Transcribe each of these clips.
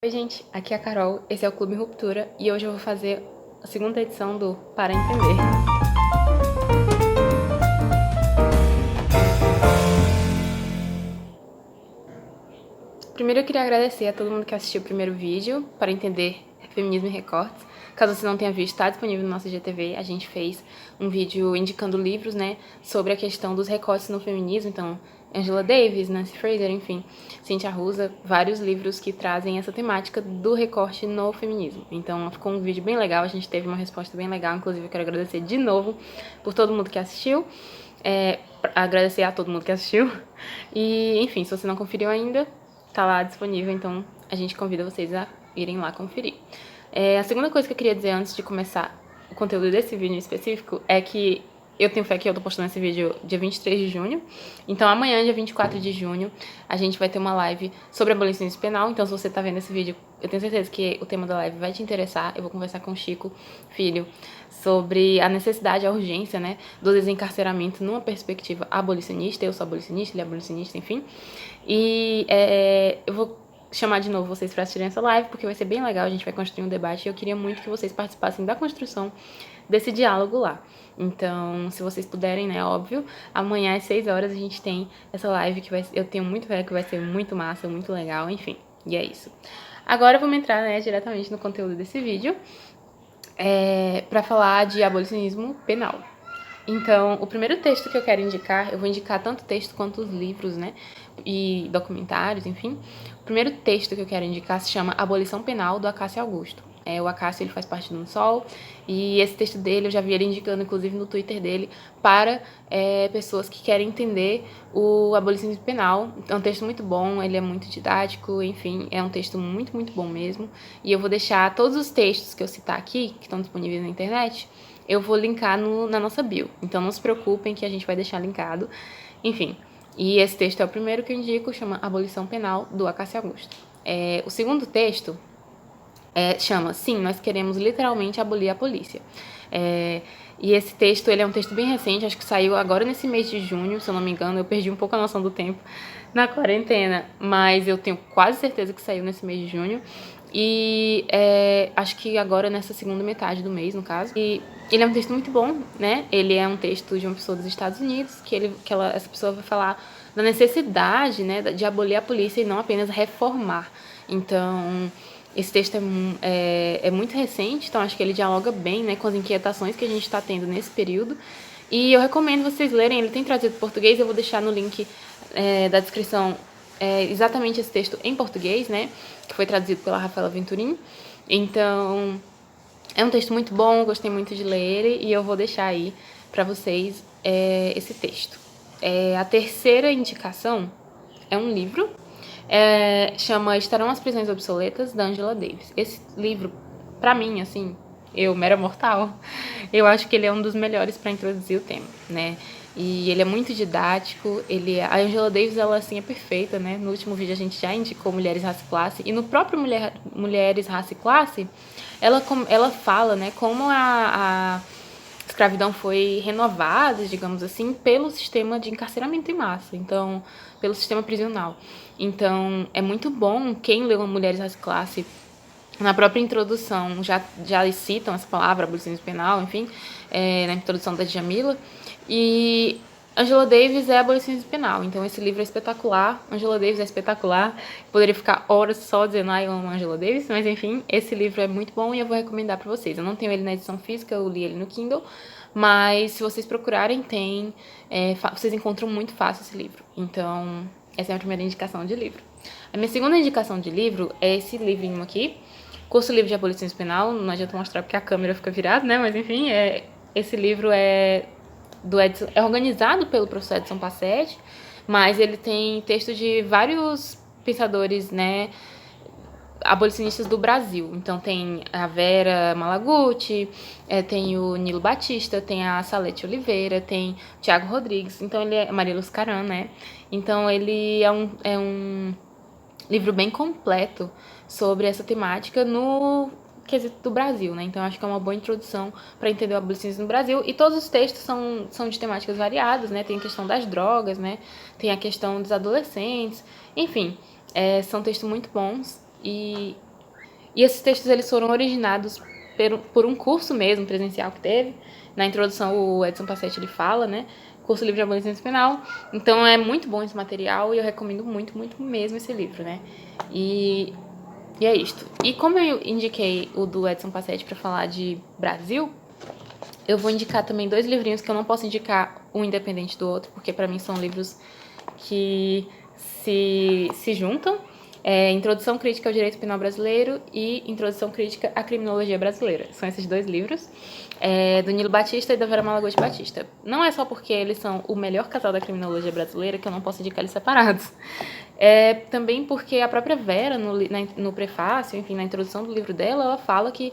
Oi gente, aqui é a Carol, esse é o Clube Ruptura e hoje eu vou fazer a segunda edição do Para Entender. Primeiro eu queria agradecer a todo mundo que assistiu o primeiro vídeo, Para Entender Feminismo e Recortes. Caso você não tenha visto, está disponível no nosso IGTV. A gente fez um vídeo indicando livros, né, sobre a questão dos recortes no feminismo, então Angela Davis, Nancy Fraser, enfim, Cynthia Ruza, vários livros que trazem essa temática do recorte no feminismo. Então ficou um vídeo bem legal, a gente teve uma resposta bem legal, inclusive eu quero agradecer de novo por todo mundo que assistiu, agradecer a todo mundo que assistiu, e enfim, se você não conferiu ainda, tá lá disponível, então a gente convida vocês a irem lá conferir. A segunda coisa que eu queria dizer antes de começar o conteúdo desse vídeo em específico é que eu tenho fé que eu tô postando esse vídeo dia 23 de junho. Então amanhã, dia 24 de junho, a gente vai ter uma live sobre abolicionismo penal. Então se você tá vendo esse vídeo, eu tenho certeza que o tema da live vai te interessar. Eu vou conversar com o Chico Filho sobre a necessidade, a urgência, né, do desencarceramento numa perspectiva abolicionista. Eu sou abolicionista, ele é abolicionista, enfim. E eu vou chamar de novo vocês para assistirem essa live, porque vai ser bem legal, a gente vai construir um debate e eu queria muito que vocês participassem da construção desse diálogo lá. Então, se vocês puderem, né, óbvio, amanhã às 6 horas a gente tem essa live que eu tenho muito fé que vai ser muito massa, muito legal, enfim, e é isso. Agora vamos entrar, né, diretamente no conteúdo desse vídeo, para falar de abolicionismo penal. Então, o primeiro texto que eu quero indicar, eu vou indicar tanto texto quanto os livros, né, e documentários, enfim. O primeiro texto que eu quero indicar se chama Abolição Penal, do Acácio Augusto. O Acácio, ele faz parte do UNSOL, e esse texto dele, eu já vi ele indicando, inclusive, no Twitter dele, para pessoas que querem entender o abolicionismo penal. É um texto muito bom, ele é muito didático, enfim, é um texto muito, muito bom mesmo. E eu vou deixar todos os textos que eu citar aqui, que estão disponíveis na internet, eu vou linkar na nossa bio. Então não se preocupem que a gente vai deixar linkado. Enfim, e esse texto é o primeiro que eu indico, chama Abolição Penal, do Acácio Augusto. O segundo texto chama Sim, Nós Queremos Literalmente Abolir a Polícia. E esse texto, ele é um texto bem recente, acho que saiu agora nesse mês de junho, se eu não me engano. Eu perdi um pouco a noção do tempo na quarentena, mas eu tenho quase certeza que saiu nesse mês de junho. E acho que agora nessa segunda metade do mês, no caso. E ele é um texto muito bom, né? Ele é um texto de uma pessoa dos Estados Unidos, essa pessoa vai falar da necessidade, né, de abolir a polícia e não apenas reformar. Então, esse texto é muito recente, então acho que ele dialoga bem, né, com as inquietações que a gente está tendo nesse período. E eu recomendo vocês lerem, ele tem traduzido para português, eu vou deixar no link da descrição exatamente esse texto em português, né, que foi traduzido pela Rafaela Venturim. Então, é um texto muito bom, eu gostei muito de ler ele e eu vou deixar aí para vocês esse texto. A terceira indicação é um livro, chama Estarão as Prisões Obsoletas, da Angela Davis. Esse livro, pra mim, assim, eu, mera mortal, eu acho que ele é um dos melhores para introduzir o tema, né? E ele é muito didático, a Angela Davis, ela, assim, é perfeita, né? No último vídeo a gente já indicou Mulheres, Raça e Classe, e no próprio Mulheres, Raça e Classe, ela fala, né, como a escravidão foi renovada, digamos assim, pelo sistema de encarceramento em massa, então, pelo sistema prisional. Então, é muito bom, quem leu Mulheres, Raça e Classe, na própria introdução, já citam essa palavra, abolicionismo penal, enfim, na introdução da Djamila, e Angela Davis é abolicionismo penal, então esse livro é espetacular, Angela Davis é espetacular, poderia ficar horas só dizendo, eu amo Angela Davis, mas enfim, esse livro é muito bom e eu vou recomendar pra vocês. Eu não tenho ele na edição física, eu li ele no Kindle, mas se vocês procurarem, vocês encontram muito fácil esse livro, então essa é a minha primeira indicação de livro. A minha segunda indicação de livro é esse livrinho aqui, Curso Livre de Abolicionismo Penal, não adianta mostrar porque a câmera fica virada, né, mas enfim, esse livro é organizado pelo professor Edson Passetti, mas ele tem texto de vários pensadores, né, abolicionistas do Brasil. Então tem a Vera Malaguti, tem o Nilo Batista, tem a Salete Oliveira, tem o Tiago Rodrigues, então ele é Maria Luz Caram, né? Então ele é um livro bem completo sobre essa temática no quesito do Brasil, né? Então acho que é uma boa introdução para entender o abolicionismo no Brasil. E todos os textos são de temáticas variadas, né? Tem a questão das drogas, né? Tem a questão dos adolescentes, enfim, são textos muito bons e E esses textos eles foram originados por um curso mesmo, presencial que teve. Na introdução, o Edson Passetti ele fala, né? Curso Livre de Abolição Penal. Então é muito bom esse material e eu recomendo muito, muito mesmo esse livro, né? E é isto. E como eu indiquei o do Edson Passetti para falar de Brasil, eu vou indicar também 2 livrinhos que eu não posso indicar um independente do outro, porque para mim são livros que se juntam. Introdução Crítica ao Direito Penal Brasileiro e Introdução Crítica à Criminologia Brasileira. São esses 2 livros, do Nilo Batista e da Vera Malagoas Batista. Não é só porque eles são o melhor casal da criminologia brasileira que eu não posso indicar eles separados. Também porque a própria Vera, no prefácio, enfim, na introdução do livro dela, ela fala que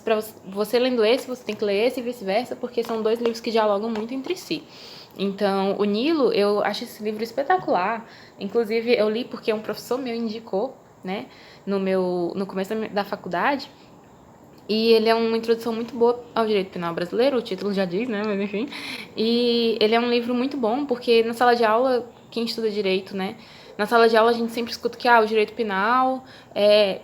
para você lendo esse, você tem que ler esse e vice-versa, porque são 2 livros que dialogam muito entre si. Então, o Nilo, eu acho esse livro espetacular. Inclusive, eu li porque um professor meu indicou, né, no começo da faculdade. E ele é uma introdução muito boa ao direito penal brasileiro, o título já diz, né, mas enfim. E ele é um livro muito bom, porque na sala de aula, quem estuda direito, né, na sala de aula a gente sempre escuta que o direito penal,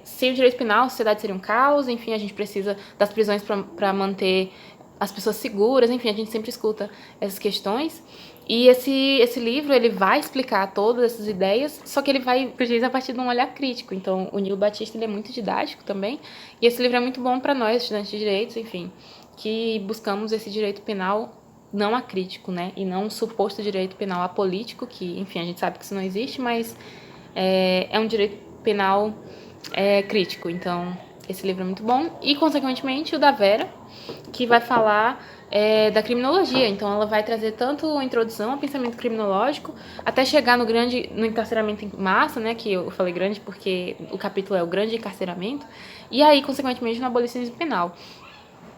sem o direito penal a sociedade seria um caos, enfim, a gente precisa das prisões para manter as pessoas seguras, enfim, a gente sempre escuta essas questões. E esse livro, ele vai explicar todas essas ideias, só que ele vai produzir a partir de um olhar crítico. Então, o Nilo Batista, ele é muito didático também, e esse livro é muito bom para nós, estudantes de direitos, enfim, que buscamos esse direito penal não acrítico, né, e não um suposto direito penal apolítico, que, enfim, a gente sabe que isso não existe, mas é um direito penal crítico. Então, esse livro é muito bom. E, consequentemente, o da Vera, que vai falar da criminologia. Então, ela vai trazer tanto a introdução ao pensamento criminológico, até chegar no encarceramento em massa, né, que eu falei grande porque o capítulo é o grande encarceramento, e aí, consequentemente, no abolicionismo penal.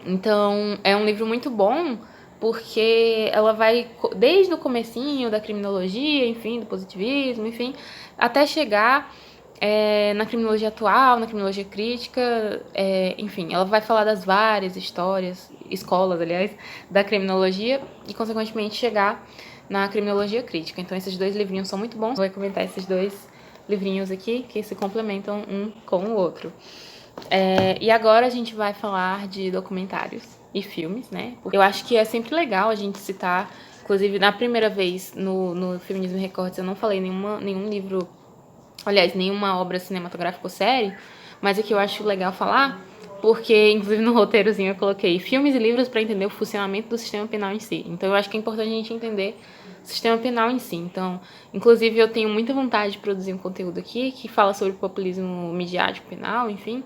Então, é um livro muito bom, porque ela vai, desde o comecinho da criminologia, enfim, do positivismo, enfim, até chegar na criminologia atual, na criminologia crítica, enfim, ela vai falar das várias escolas, aliás, da criminologia e, consequentemente, chegar na criminologia crítica. Então, esses 2 livrinhos são muito bons. Vou comentar esses 2 livrinhos aqui, que se complementam um com o outro. E agora a gente vai falar de documentários e filmes, né? Eu acho que é sempre legal a gente citar, inclusive, na primeira vez no Feminismo em Recortes, eu não falei nenhum livro, aliás, nenhuma obra cinematográfica ou série, mas aqui eu acho legal falar, porque, inclusive, no roteirozinho eu coloquei filmes e livros para entender o funcionamento do sistema penal em si. Então, eu acho que é importante a gente entender o sistema penal em si. Então, inclusive, eu tenho muita vontade de produzir um conteúdo aqui que fala sobre o populismo midiático penal, enfim,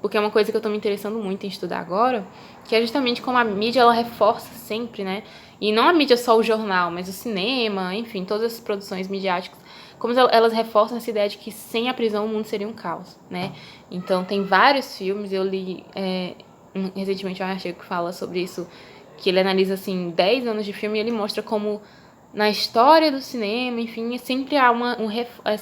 porque é uma coisa que eu estou me interessando muito em estudar agora, que é justamente como a mídia, ela reforça sempre, né? E não a mídia só o jornal, mas o cinema, enfim, todas essas produções midiáticas, como elas reforçam essa ideia de que sem a prisão o mundo seria um caos, né? Então, tem vários filmes, eu li recentemente um artigo que fala sobre isso, que ele analisa, assim, 10 anos de filme e ele mostra como na história do cinema, enfim, sempre há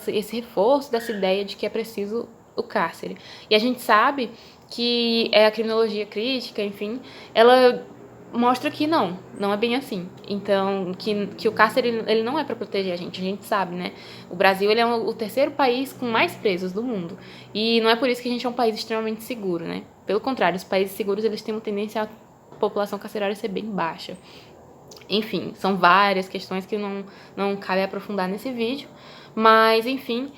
esse reforço dessa ideia de que é preciso o cárcere. E a gente sabe que a criminologia crítica, enfim, ela mostra que não é bem assim. Então, que o cárcere ele não é para proteger a gente sabe, né? O Brasil ele é o terceiro país com mais presos do mundo. E não é por isso que a gente é um país extremamente seguro, né? Pelo contrário, os países seguros eles têm uma tendência à população carcerária ser bem baixa. Enfim, são várias questões que não cabe aprofundar nesse vídeo, mas enfim,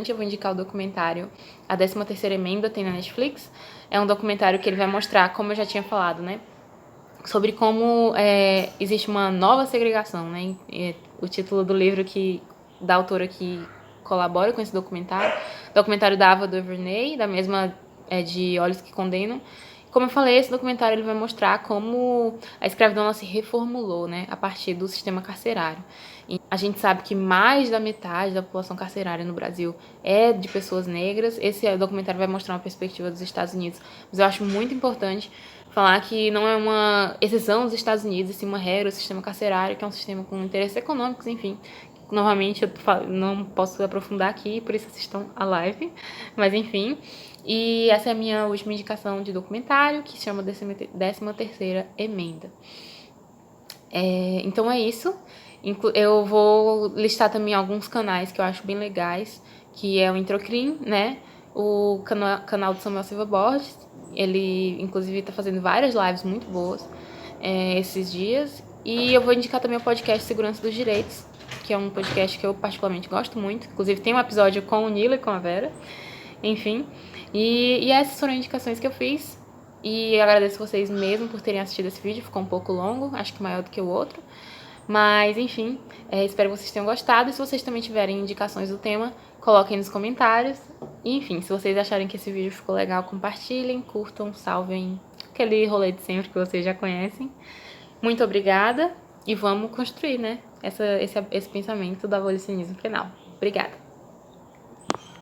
eu vou indicar o documentário A 13ª Emenda, tem na Netflix. É um documentário que ele vai mostrar, como eu já tinha falado, né, sobre como existe uma nova segregação, né, o título do livro da autora que colabora com esse documentário da Ava DuVernay, da mesma de Olhos que Condenam. Como eu falei, esse documentário ele vai mostrar como a escravidão ela se reformulou, né, a partir do sistema carcerário. E a gente sabe que mais da metade da população carcerária no Brasil é de pessoas negras. Esse documentário vai mostrar uma perspectiva dos Estados Unidos, mas eu acho muito importante falar que não é uma exceção dos Estados Unidos, e sim uma regra, o sistema carcerário, que é um sistema com interesses econômicos, enfim. Novamente, eu não posso aprofundar aqui, por isso assistam a live, mas enfim. E essa é a minha última indicação de documentário, que se chama 13ª Emenda. Então é isso. Eu vou listar também alguns canais que eu acho bem legais, que é o Introcrim, né? o canal do Samuel Silva Borges. Ele, inclusive, tá fazendo várias lives muito boas esses dias. E eu vou indicar também o podcast Segurança dos Direitos, que é um podcast que eu particularmente gosto muito. Inclusive, tem um episódio com o Nilo e com a Vera. Enfim. E essas foram indicações que eu fiz. E eu agradeço vocês mesmo por terem assistido esse vídeo. Ficou um pouco longo, acho que maior do que o outro. Mas, enfim, espero que vocês tenham gostado. E se vocês também tiverem indicações do tema, coloquem nos comentários. E, enfim, se vocês acharem que esse vídeo ficou legal, compartilhem, curtam, salvem. Aquele rolê de sempre que vocês já conhecem. Muito obrigada e vamos construir, né, esse pensamento do abolicionismo penal. Obrigada.